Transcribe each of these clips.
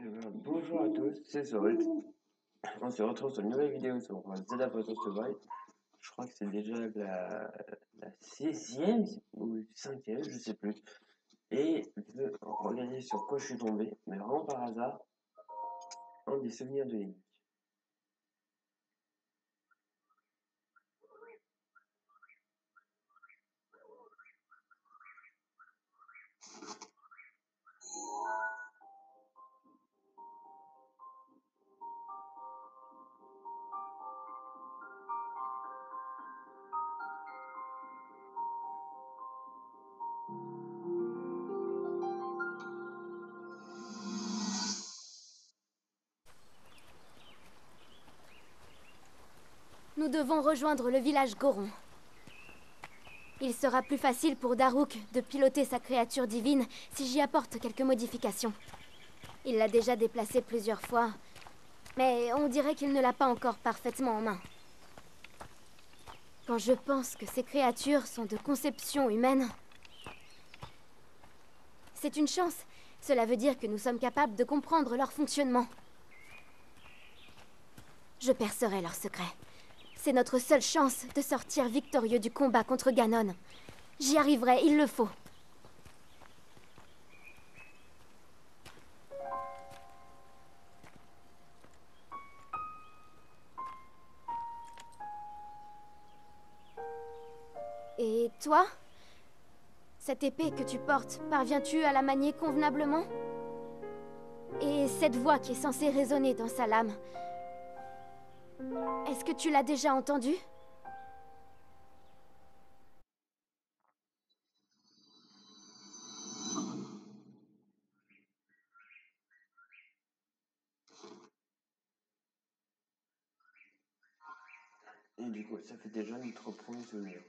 Bonjour à tous, c'est Zolt. On se retrouve sur une nouvelle vidéo sur Zelda Breath of the Wild. Je crois que c'est déjà la 16e ou 5e, je sais plus. Et regardez sur quoi je suis tombé, mais vraiment par hasard, un des souvenirs de Link. Nous devons rejoindre le village Goron. Il sera plus facile pour Daruk de piloter sa créature divine si j'y apporte quelques modifications. Il l'a déjà déplacée plusieurs fois, mais on dirait qu'il ne l'a pas encore parfaitement en main. Quand je pense que ces créatures sont de conception humaine, c'est une chance. Cela veut dire que nous sommes capables de comprendre leur fonctionnement. Je percerai leurs secrets. C'est notre seule chance de sortir victorieux du combat contre Ganon. J'y arriverai, il le faut. Et toi? Cette épée que tu portes, parviens-tu à la manier convenablement? Et cette voix qui est censée résonner dans sa lame, est-ce que tu l'as déjà entendue? Et du coup, ça fait déjà notre premier souvenir.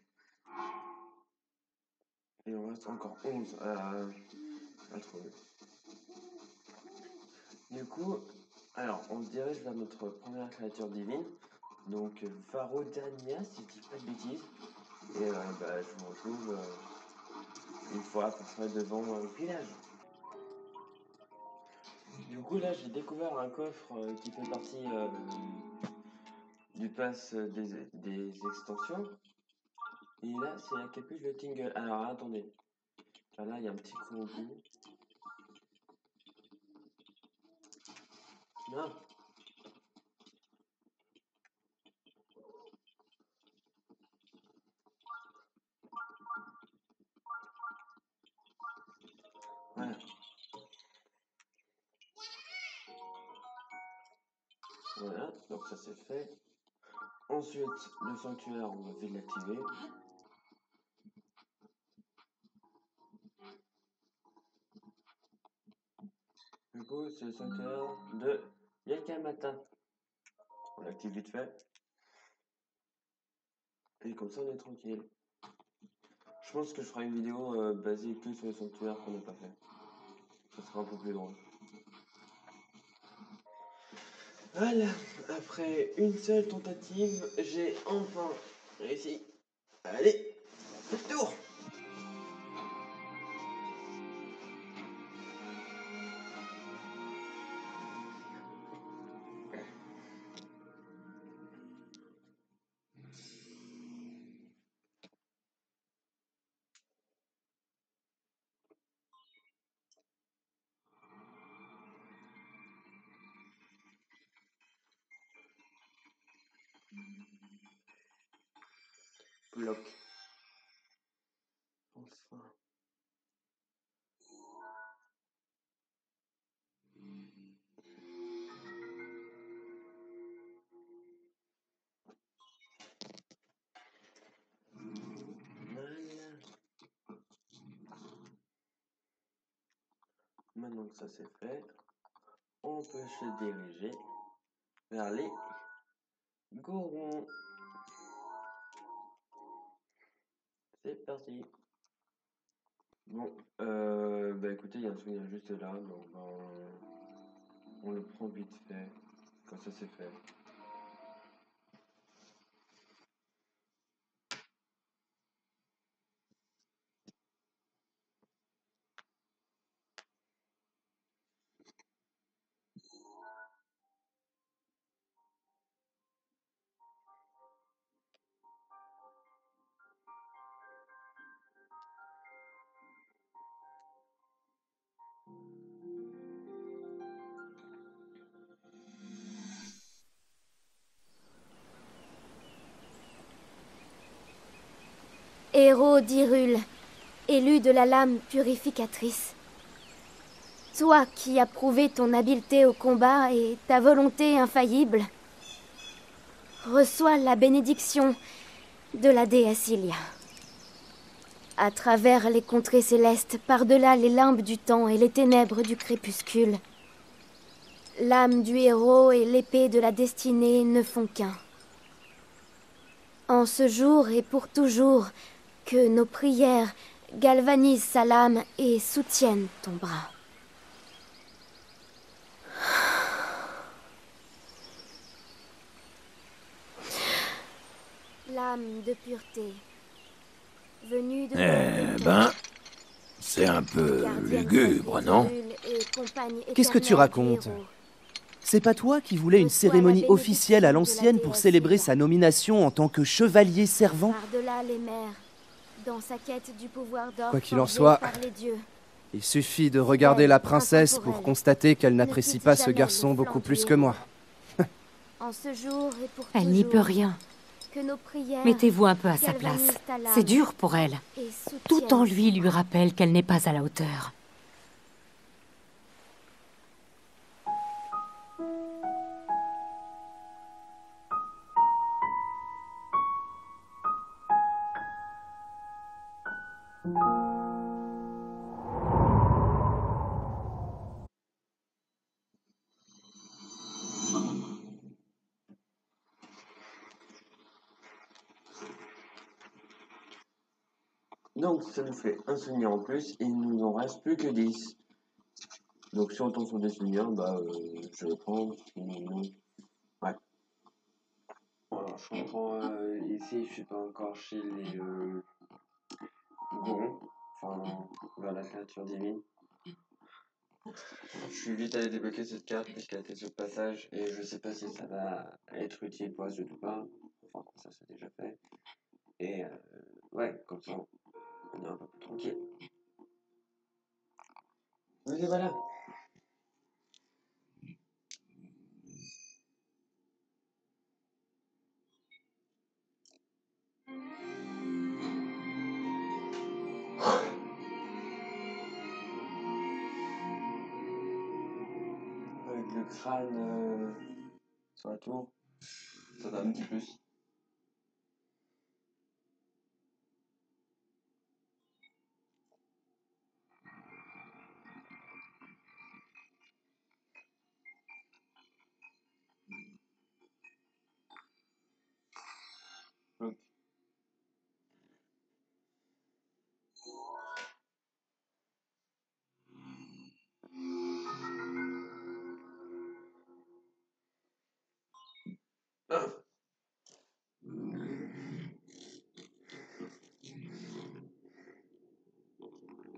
Et on reste encore 11 à trouver. Du coup, alors on se dirige vers notre première créature divine, donc Varodania, si je dis pas de bêtises. Et je vous retrouve une fois à peu près devant le village. Du coup, là, j'ai découvert un coffre qui fait partie du pass des extensions. Et là, c'est la capuche de Tingle. Alors, attendez. Là, il y a un petit coup au bout. Non. Voilà. Voilà, donc ça c'est fait. Ensuite, le sanctuaire, on va vite l'activer. Du coup, c'est le sanctuaire de Yakamata. On l'active vite fait. Et comme ça, on est tranquille. Je pense que je ferai une vidéo basée que sur le sanctuaire qu'on n'a pas fait. Ça sera un peu plus drôle. Voilà, après une seule tentative, j'ai enfin réussi. Allez, c'est le tour. Bloc. Enfin. Voilà. Maintenant que ça c'est fait, on peut se diriger vers les Gorons. C'est parti. Bon, écoutez, il y a un souvenir juste là, donc on le prend vite fait, comme ça c'est fait. Héros d'Hyrule, élu de la lame purificatrice. Toi qui as prouvé ton habileté au combat et ta volonté infaillible, reçois la bénédiction de la déesse Ilia. À travers les contrées célestes, par-delà les limbes du temps et les ténèbres du crépuscule, l'âme du héros et l'épée de la destinée ne font qu'un. En ce jour et pour toujours, que nos prières galvanisent sa lame et soutiennent ton bras. L'âme de pureté, venue de... C'est un peu gardienne lugubre, sacrée non? d'Hyrule et compagne Qu'est-ce que tu éternelle du racontes? héros. C'est pas toi qui voulais une Reçois cérémonie la officielle à bénédiction de la l'ancienne pour déesse célébrer Ilia. sa nomination en tant que chevalier servant? Par-delà les mers, dans sa quête du pouvoir d'or Quoi qu'il en forgé soit, par les dieux. Il suffit de regarder la princesse pour constater qu'elle n'apprécie pas ce garçon beaucoup plus que moi. En ce jour et pour Elle n'y peut toujours, rien. que nos prières Mettez-vous un peu à sa place. galvanisent ta lame C'est dur pour elle. et Tout soutiennent en lui rappelle qu'elle n'est pas à la hauteur. Donc ça nous fait un souvenir en plus et il nous en reste plus que 10. Donc si on tombe sur des souvenirs, je vais prendre non. Ouais. Alors je comprends ici je suis pas encore chez les Gorons, enfin vers la créature divine. Je suis vite allé débloquer cette carte puisqu'elle était sur le passage et je sais pas si ça va être utile pour la suite ou pas. Enfin ça c'est déjà fait. Et ouais, comme ça on est un peu plus tranquille. Mais voilà. Avec le crâne sur la tour, ça donne un petit plus. Donc,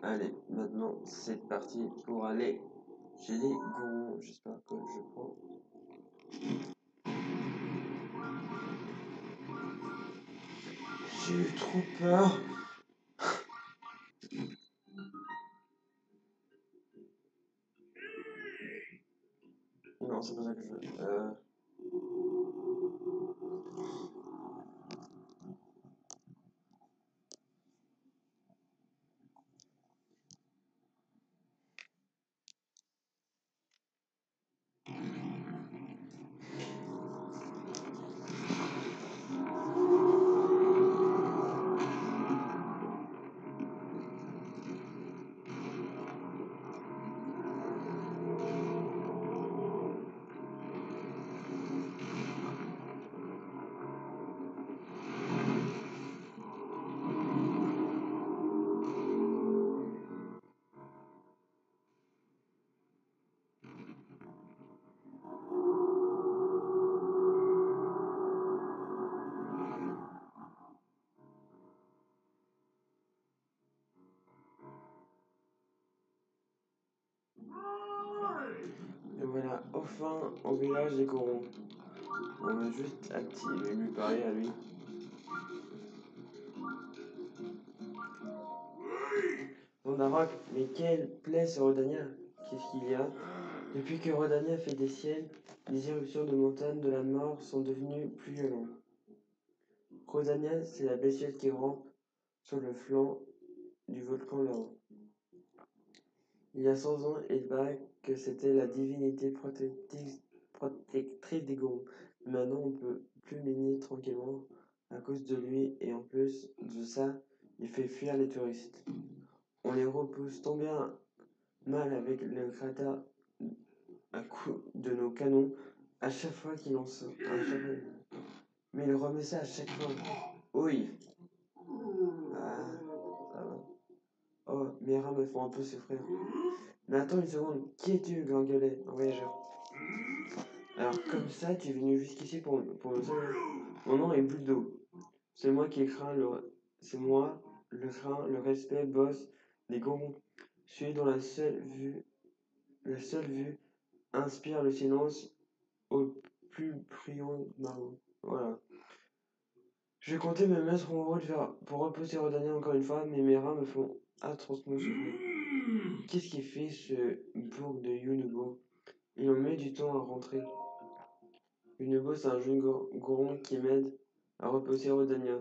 allez, maintenant c'est parti pour aller chez les Gorons. J'espère que je prends. J'ai eu trop peur. Non, c'est pas ça que je veux. Et voilà, enfin au village des Gorons. On va juste activer, lui parler à lui. Bondaroc, mais quelle plaie sur Rodania? Qu'est-ce qu'il y a? Depuis que Rodania fait des siennes, les éruptions de montagnes de la mort sont devenues plus violentes. Rodania, c'est la bestiole qui rampe sur le flanc du volcan là-haut. Il y a 100 ans, il paraît que c'était la divinité protectrice des Gorons. Maintenant, on peut plus miner tranquillement à cause de lui, et en plus de ça, il fait fuir les touristes. On les repousse tant bien mal avec le cratère à coups de nos canons à chaque fois qu'il lance. Mais il remet ça à chaque fois. Oui. Ah, ça va. Oh, mes rats me font un peu souffrir. Mais attends une seconde, qui es-tu, Gringolet, un voyageur? Alors, comme ça, tu es venu jusqu'ici pour le sauver. Mon nom est Buldo. C'est moi qui crains le. C'est moi, le craint, le respect, boss des Gorons. Celui dont la seule vue inspire le silence au plus bruyant marron. Voilà. Je comptais me mettre en route pour repousser Rodania encore une fois, mais mes rats me font atrocement souffrir. Qu'est-ce qui fait ce bourg de Yunubo? Il en met du temps à rentrer. Yunubo, c'est un jeune goron qui m'aide à repousser Rodania.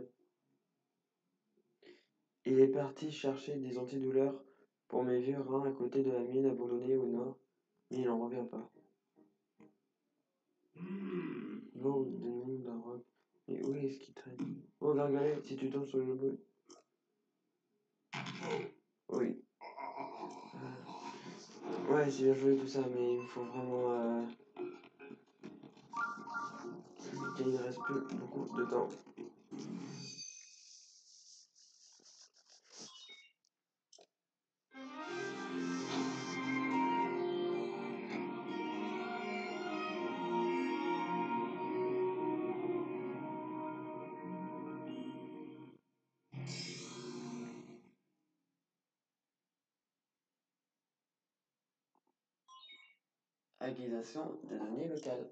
Il est parti chercher des antidouleurs pour mes vieux reins à côté de la mine abandonnée au nord, mais il n'en revient pas. Bon, des noms d'un roc. Et où est-ce qu'il traîne? Oh, Gargalet, si tu tombes sur le bout. Oui. Ouais, j'ai bien joué tout ça, mais il me faut vraiment qu'il ne reste plus beaucoup de temps. Acquisition des données locales.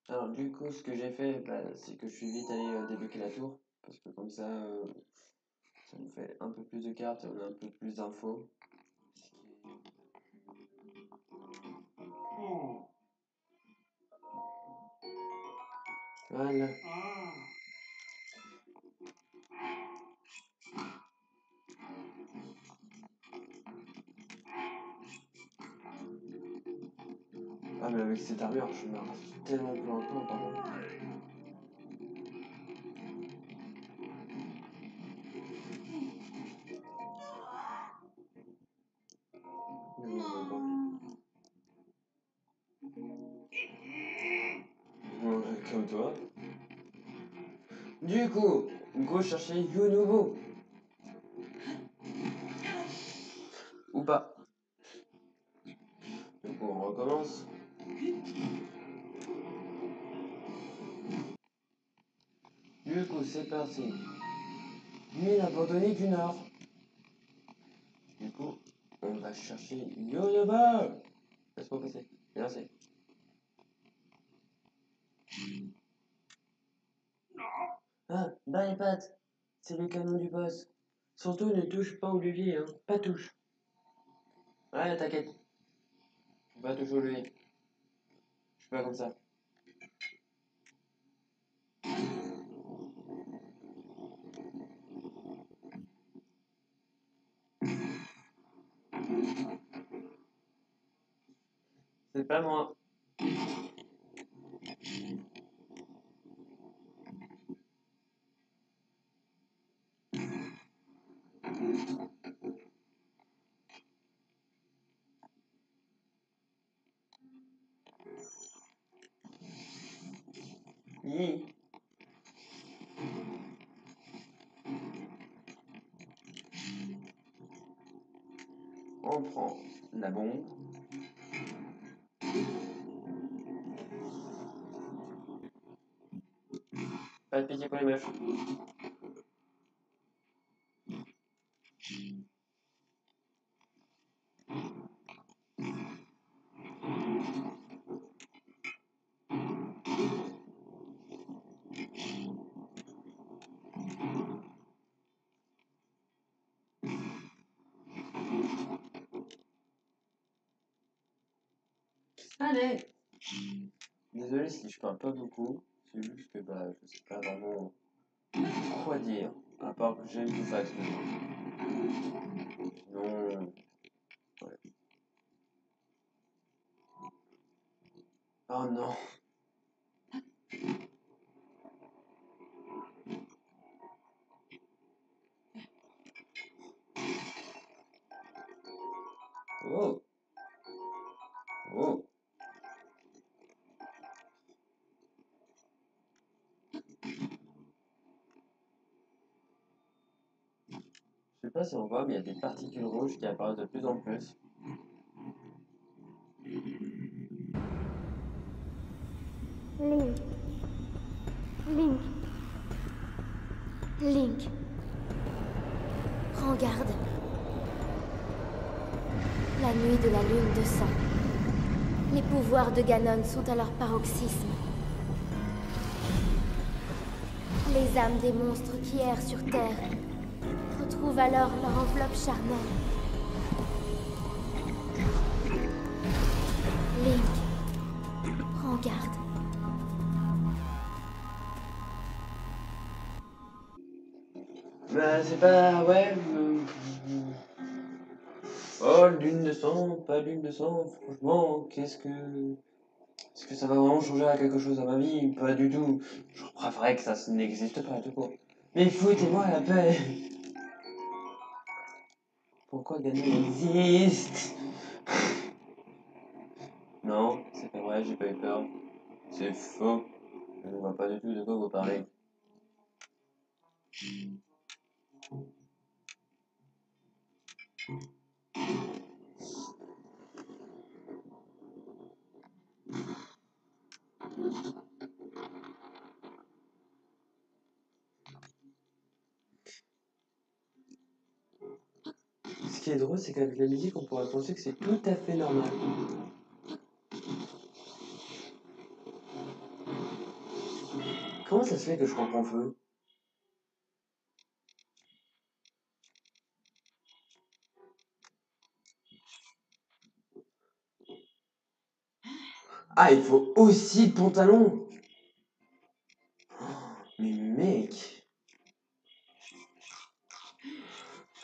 Alors du coup, ce que j'ai fait, c'est que je suis vite allé débloquer la tour, parce que comme ça, ça nous fait un peu plus de cartes et on a un peu plus d'infos. Voilà. Ah mais avec cette armure, je me rase tellement plus lentement, par contre. Comme toi. Du coup, go chercher You nouveau. Ou pas. Du coup, on recommence. Du coup, c'est parti. Mine abandonnée du Nord. Du coup, on va chercher Yonoba. Laisse-moi passer. Merci. Ah, bah les pattes. C'est le canon du boss. Surtout, ne touche pas au levier, hein. Pas touche. Ouais, t'inquiète. Je vais pas toucher au levier. Je suis pas comme ça. C'est pas moi. Yi. On prend la bombe. Pas de pitié pour les meufs. Allez! Désolé si je parle pas beaucoup, c'est juste que bah je sais pas vraiment quoi dire, à part que j'aime tout fasse. Sinon, ouais. Oh non! Oh! Oh! Je sais pas si on voit, mais il y a des particules rouges qui apparaissent de plus en plus. Link. Link. Link. Prends garde. La nuit de la lune de sang. Les pouvoirs de Ganon sont à leur paroxysme. Les âmes des monstres qui errent sur Terre retrouvent alors leur enveloppe charnelle. Link, prends garde. Bah c'est pas... ouais... Oh, lune de sang, pas lune de sang, franchement, qu'est-ce que... Est-ce que ça va vraiment changer à quelque chose à ma vie? Pas du tout. Je préférerais que ça n'existe pas, tout court. Mais foutez-moi la paix! Pourquoi Ganon existe? Non, c'est pas vrai, j'ai pas eu peur. C'est faux. Je ne vois pas du tout de quoi vous parlez. Ce qui est drôle, c'est qu'avec la musique, on pourrait penser que c'est tout à fait normal. Comment ça se fait que je comprends feu? Ah, il faut aussi le pantalon! Mais mec!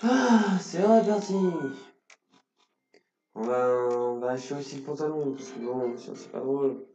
Ah, c'est reparti! On va acheter aussi le pantalon, parce que bon, sinon c'est pas drôle.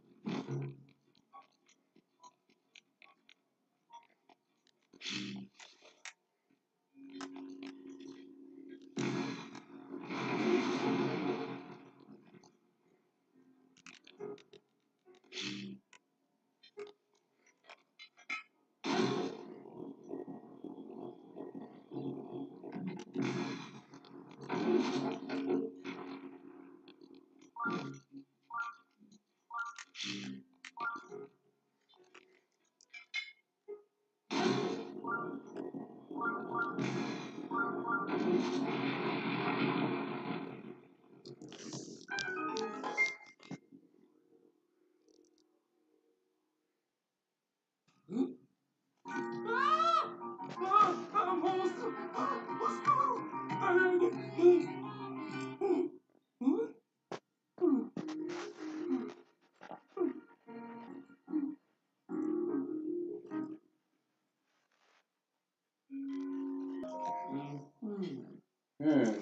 Hmm.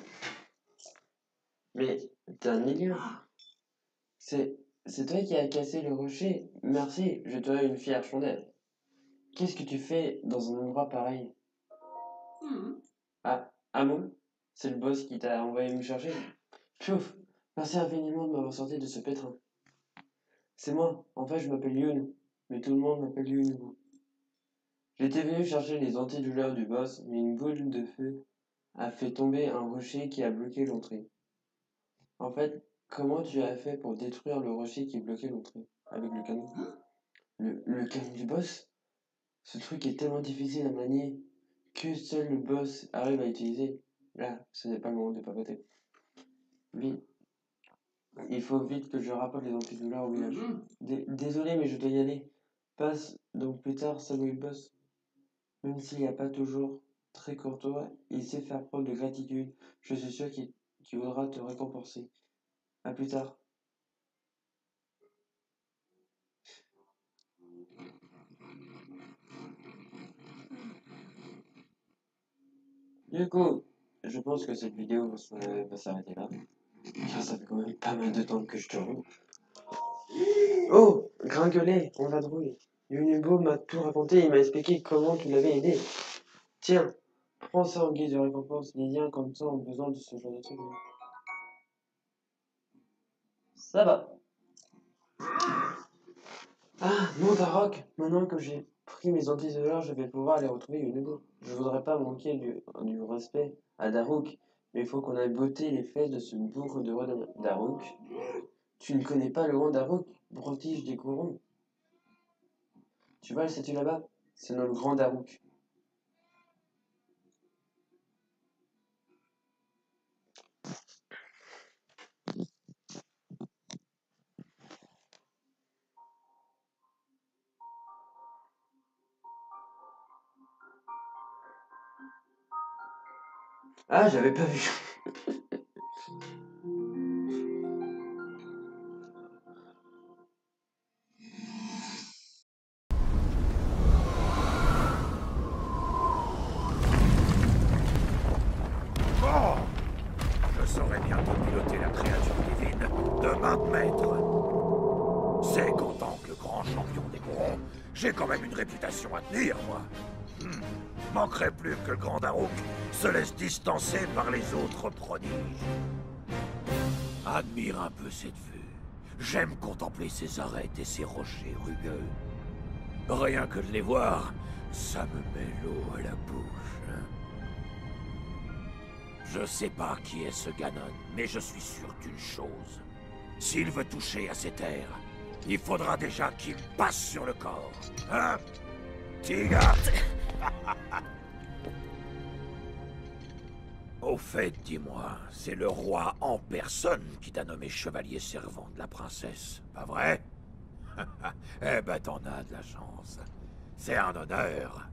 Mais t'es un idiot. C'est, c'est toi qui as cassé le rocher. Merci, je te dois une fière chandelle. Qu'est-ce que tu fais dans un endroit pareil? Ah, Amon? C'est le boss qui t'a envoyé me chercher? Piouf! Merci infiniment de m'avoir sorti de ce pétrin. C'est moi, en fait je m'appelle Yoon, mais tout le monde m'appelle Yoon. J'étais venu chercher les antidouleurs du boss, mais une boule de feu a fait tomber un rocher qui a bloqué l'entrée. En fait, comment tu as fait pour détruire le rocher qui bloquait l'entrée? Avec le canon? Le canon du boss? Ce truc est tellement difficile à manier que seul le boss arrive à utiliser. Là, ce n'est pas le moment de papoter. Oui, Il faut vite que je rapporte les antidouleurs au village. Désolé, mais je dois y aller. Passe donc plus tard, Samuel Boss. Même s'il n'y a pas toujours très courtois, il sait faire preuve de gratitude. Je suis sûr qu'il voudra te récompenser. À plus tard. Du coup, je pense que cette vidéo va s'arrêter là. Car ça fait quand même pas mal de temps que je tourne. Oh, Gringolet, on va drouiller. Yunubo m'a tout raconté, il m'a expliqué comment tu l'avais aidé. Tiens, prends ça en guise de récompense. Les liens comme ça ont besoin de ce genre de truc. Ça va. Ah, non, Darok, maintenant que j'ai pris mes antidouleurs, je vais pouvoir aller retrouver Yunubo. Je voudrais pas manquer du respect à Daruk, mais il faut qu'on aille botter les fesses de ce bourre de roi Daruk. Tu ne connais pas le roi Daruk, prodige des courants. Tu vois le statut là-bas? C'est notre grand Daruk. Ah, j'avais pas vu. Bon, je saurai bientôt piloter la créature divine de 20 mètres. C'est qu'en tant que grand champion des Gorons, j'ai quand même une réputation à tenir, moi. Manquerait plus que le grand Daruk se laisse distancer par les autres prodiges. Admire un peu cette vue. J'aime contempler ces arêtes et ces rochers rugueux. Rien que de les voir, ça me met l'eau à la bouche. Je sais pas qui est ce Ganon, mais je suis sûr d'une chose. S'il veut toucher à ces terres, il faudra déjà qu'il passe sur le corps. Hein, Tiga? Au fait, dis-moi, c'est le roi en personne qui t'a nommé chevalier servant de la princesse, pas vrai? Eh ben, t'en as de la chance. C'est un honneur.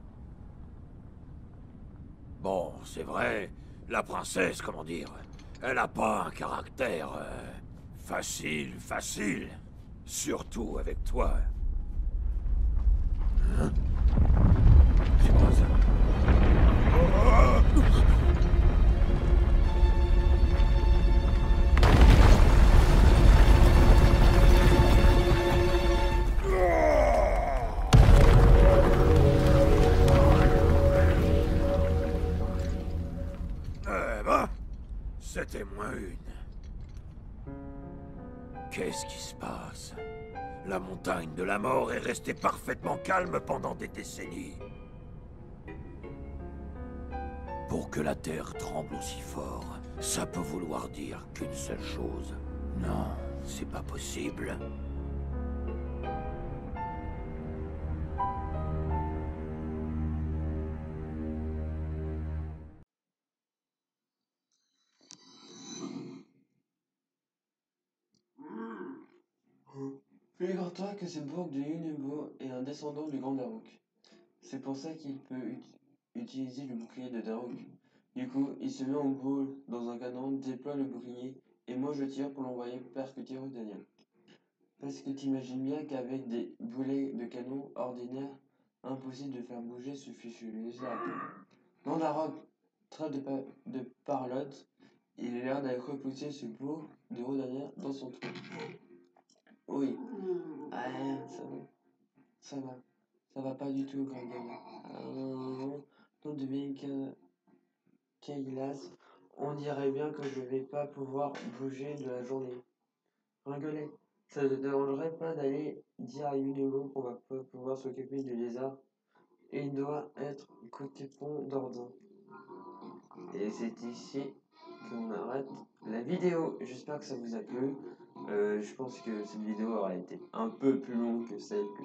Bon, c'est vrai, la princesse, comment dire, elle a pas un caractère facile. Surtout avec toi. Hein? C'est quoi ça? Eh ben, c'était moins une. Qu'est-ce qui se passe? La montagne de la mort est restée parfaitement calme pendant des décennies. Pour que la terre tremble aussi fort, ça peut vouloir dire qu'une seule chose. Non, c'est pas possible. Figure-toi que ce bourg de Yunubo est un descendant du grand Daruk. C'est pour ça qu'il peut utiliser le bouclier de Daruk. Du coup, il se met en boule dans un canon, déploie le bouclier, et moi je tire pour l'envoyer percuter Rudania. Parce que t'imagines bien qu'avec des boulets de canon ordinaires, impossible de faire bouger ce fichu lézard. Non, Daruk, traite de parlotte, il a l'air d'aller repousser ce bourg de Rudania dans son trou. Oui. Ah, ça va. Ça va pas du tout, Gringolet. On devient Kailas. On dirait bien que je vais pas pouvoir bouger de la journée. Gringolet, ça ne te dérangerait pas d'aller dire à Yunubo qu'on va pas pouvoir s'occuper du lézard? Et il doit être côté pont d'Ordin. Et c'est ici qu'on arrête la vidéo. J'espère que ça vous a plu. Je pense que cette vidéo aura été un peu plus longue que celle que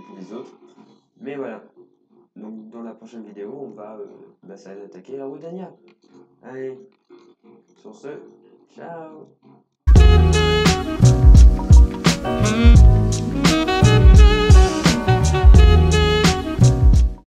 tous les autres. Mais voilà. Donc dans la prochaine vidéo, on va s'attaquer à Rudania. Allez, sur ce, ciao.